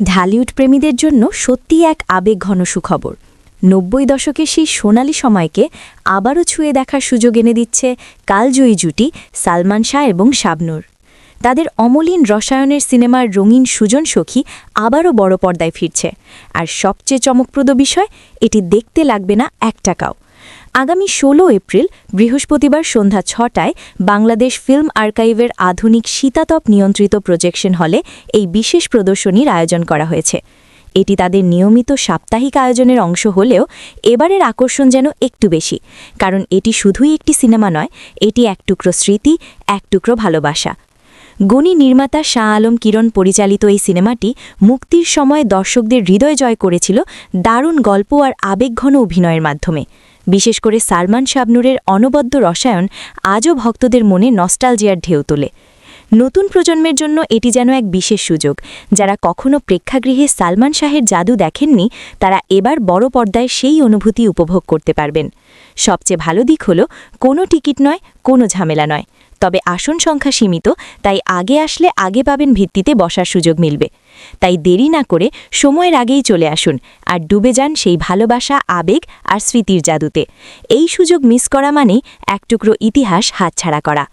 ঢালিউড প্রেমীদের জন্য সত্যিই এক আবেগঘন সুখবর। ৯০ দশকের সেই সোনালি সময়কে আবারও ছুঁয়ে দেখার সুযোগ এনে দিচ্ছে কালজয়ী জুটি সালমান শাহ এবং শাবনূর। তাদের অমলিন রসায়নের সিনেমার রঙিন সুজন সখী আবারও বড় পর্দায় ফিরছে, আর সবচেয়ে চমকপ্রদ বিষয়, এটি দেখতে লাগবে না ১ টাকাও। আগামী ১৬ এপ্রিল বৃহস্পতিবার সন্ধ্যা ৬টায় বাংলাদেশ ফিল্ম আর্কাইভের আধুনিক শীতাতপ নিয়ন্ত্রিত প্রজেকশন হলে এই বিশেষ প্রদর্শনীর আয়োজন করা হয়েছে। এটি তাদের নিয়মিত সাপ্তাহিক আয়োজনের অংশ হলেও এবারের আকর্ষণ যেন একটু বেশি, কারণ এটি শুধুই একটি সিনেমা নয়, এটি এক টুকরো স্মৃতি, এক টুকরো ভালোবাসা। গুণী নির্মাতা শাহ আলম কিরণ পরিচালিত এই সিনেমাটি মুক্তির সময় দর্শকদের হৃদয় জয় করেছিল দারুণ গল্প আর আবেগঘন অভিনয়ের মাধ্যমে। বিশেষ করে সালমান শাবনূরের অনবদ্য রসায়ন আজও ভক্তদের মনে নস্টালজিয়ার ঢেউ তোলে। নতুন প্রজন্মের জন্য এটি যেন এক বিশেষ সুযোগ। যারা কখনো প্রেক্ষাগৃহে সালমান শাহের জাদু দেখেননি, তারা এবার বড় পর্দায় সেই অনুভূতি উপভোগ করতে পারবেন। সবচেয়ে ভালো দিক হল, কোনো টিকিট নয়, কোনো ঝামেলা নয়। তবে আসন সংখ্যা সীমিত, তাই আগে আসলে আগে পাবেন ভিত্তিতে বসার সুযোগ মিলবে। তাই দেরি না করে সময়ের আগেই চলে আসুন আর ডুবে যান সেই ভালোবাসা, আবেগ আর স্মৃতির জাদুতে। এই সুযোগ মিস করা মানেই এক টুকরো ইতিহাস হাতছাড়া করা।